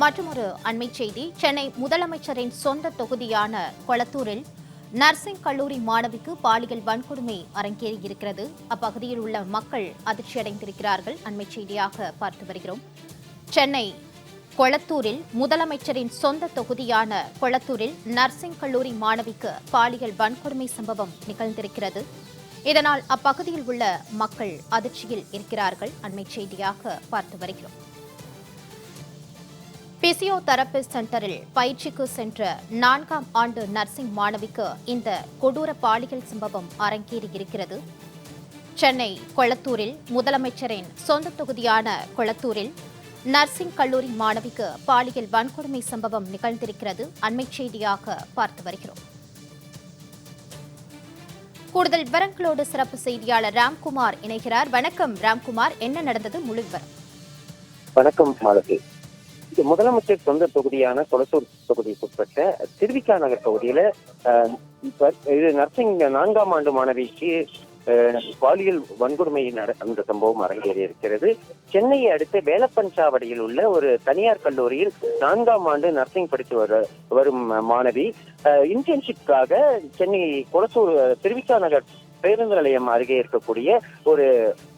மற்றொரு அண்மை செய்தி. சென்னை முதலமைச்சரின் சொந்த தொகுதியான கொளத்தூரில் நர்சிங் கல்லூரி மாணவிக்கு பாலியல் வன்கொடுமை அரங்கேறியிருக்கிறது. அப்பகுதியில் உள்ள மக்கள் அதிர்ச்சியடைந்திருக்கிறார்கள். அண்மை செய்தியாக பார்த்து வருகிறோம். சென்னை கொளத்தூரில் முதலமைச்சரின் சொந்த தொகுதியான கொளத்தூரில் நர்சிங் கல்லூரி மாணவிக்கு பாலியல் வன்கொடுமை சம்பவம் நிகழ்ந்திருக்கிறது. இதனால் அப்பகுதியில் உள்ள மக்கள் அதிர்ச்சியில் இருக்கிறார்கள். அண்மை செய்தியாக பார்த்து வருகிறோம். பிசியோதெரபிஸ்ட் சென்டரில் பயிற்சிக்கு சென்ற 4ஆம் ஆண்டு நர்சிங் மாணவிக்கு இந்த கொடூர பாலியல் சம்பவம் அரங்கேறியிருக்கிறது. சென்னை கொளத்தூரில் முதலமைச்சரின் சொந்த தொகுதியான கொளத்தூரில் நர்சிங் கல்லூரி மாணவிக்கு பாலியல் வன்கொடுமை சம்பவம் நிகழ்ந்திருக்கிறது. அண்மை செய்தியாக பார்த்து வருகிறோம். கூடுதல் விவரங்களோடு சிறப்பு செய்தியாளர் ராம்குமார் இணைகிறார். வணக்கம் ராம்குமார், என்ன நடந்தது, முழு விவரம்? வணக்கம் மாலதி. முதலமைச்சர் சொந்த தொகுதியான கொளத்தூர் தொகுதிக்குட்பட்ட திருவிக்கா நகர் பகுதியில நர்சிங் 4ஆம் ஆண்டு மாணவிக்கு பாலியல் வன்கொடுமை அந்த சம்பவம் அரங்கேறி இருக்கிறது. சென்னையை அடுத்த வேலப்பஞ்சாவடியில் உள்ள ஒரு தனியார் கல்லூரியில் 4ஆம் ஆண்டு நர்சிங் படித்து வரும் மாணவி இன்டர்ன்ஷிப்காக சென்னை கொளத்தூர் திருவிக்கா நகர் பேருந்து நிலையம் அருகே இருக்கக்கூடிய ஒரு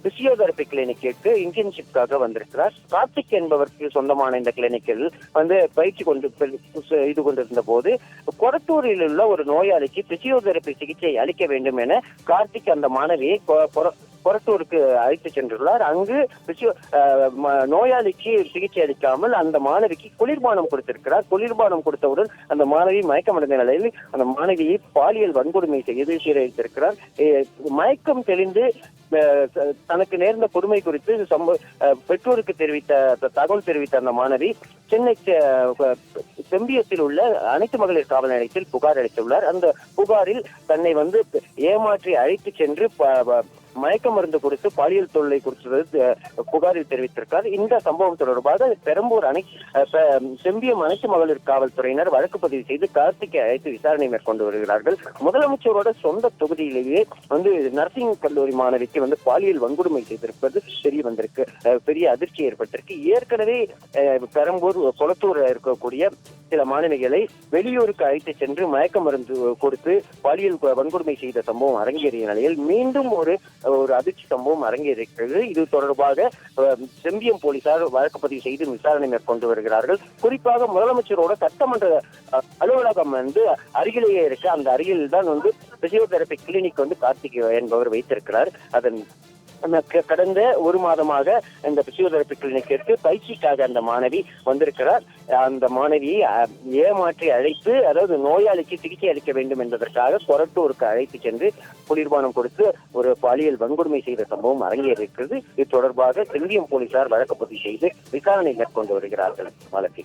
பிசியோதெரபி கிளினிக்கு இன்டர்ன்ஷிப்காக வந்திருக்கிறார். கார்த்திக் என்பவருக்கு சொந்தமான இந்த கிளினிக்கில் பயிற்சி கொண்டிருந்த போது கொளத்தூரில் உள்ள ஒரு நோயாளிக்கு பிசியோதெரபி சிகிச்சை அளிக்க வேண்டும் என கார்த்திக் அந்த மாணவியை கொளத்தூருக்கு அழைத்து சென்றுள்ளார். அங்கு நோயாளிக்கு சிகிச்சை அளிக்காமல் அந்த மாணவிக்கு குளிர்பானம் கொடுத்திருக்கிறார். குளிர்பானம் கொடுத்தவுடன் அந்த மாணவி மயக்கமடைந்த நிலையில் அந்த மாணவியை பாலியல் வன்கொடுமை செய்து சீரழித்திருக்கிறார். மயக்கம் தெளிந்து தனக்கு நேர்ந்த கொடுமை குறித்து பெற்றோருக்கு தகவல் தெரிவித்த அந்த மாணவி சென்னை செம்பியத்தில் உள்ள அனைத்து மகளிர் காவல் நிலையத்தில் புகார் அளித்துள்ளார். அந்த புகாரில் தன்னை ஏமாற்றி அழைத்து சென்று மயக்க மருந்து கொடுத்து பாலியல் தொல்லை கொடுத்தது புகாரில் தெரிவித்திருக்கார். இந்த சம்பவம் தொடர்பாக பெரம்பூர் செம்பியம் அனைத்து மகளிர் காவல்துறையினர் வழக்கு பதிவு செய்து கார்த்திகை அழைத்து விசாரணை மேற்கொண்டு வருகிறார்கள். முதலமைச்சரோட சொந்த தொகுதியிலேயே நர்சிங் கல்லூரி மாணவிக்கு பாலியல் வன்கொடுமை செய்திருப்பது தெரிய வந்திருக்கு. பெரிய அதிர்ச்சி ஏற்பட்டிருக்கு. ஏற்கனவே பெரம்பூர் கொளத்தூர் இருக்கக்கூடிய சில மாணவிகளை வெளியூருக்கு அழைத்து சென்று மயக்க மருந்து கொடுத்து பாலியல் வன்கொடுமை செய்த சம்பவம் அரங்கேறிய நிலையில் மீண்டும் ஒரு அதிர்ச்சி சம்பவம் அரங்கேறியிருக்கிறது. இது தொடர்பாக செம்பியம் போலீசார் வழக்கு பதிவு செய்து விசாரணை மேற்கொண்டு வருகிறார்கள். குறிப்பாக முதலமைச்சரோட சட்டமன்ற அலுவலகம் அருகிலேயே இருக்கு. அந்த அருகில் தான் பிசியோதெரபி கிளினிக் கார்த்திக் என்பவர் வைத்திருக்கிறார். அதன் கடந்த ஒரு மாதமாக இந்த பிசியோதெரபி கிளினிக்கிற்கு பயிற்சிக்காக அந்த மாணவி வந்திருக்கிறார். அந்த மாணவியை ஏமாற்றி அழைத்து, அதாவது நோயாளிக்கு சிகிச்சை அளிக்க வேண்டும் என்பதற்காக கொளத்தூருக்கு அழைத்து சென்று குளிர்பானம் கொடுத்து ஒரு பாலியல் வன்கொடுமை செய்த சம்பவம் அரங்கேறியிருக்கிறது. இது தொடர்பாக செம்பியம் போலீசார் வழக்கு பதிவு செய்து விசாரணை மேற்கொண்டு வருகிறார்கள். மாலதி,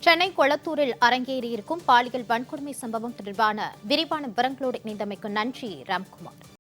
சென்னை கொளத்தூரில் அரங்கேறியிருக்கும் பாலியல் வன்கொடுமை சம்பவம் தொடர்பான விரிவான விவரங்களோடு இணைந்தமைக்கு நன்றி ராம்குமார்.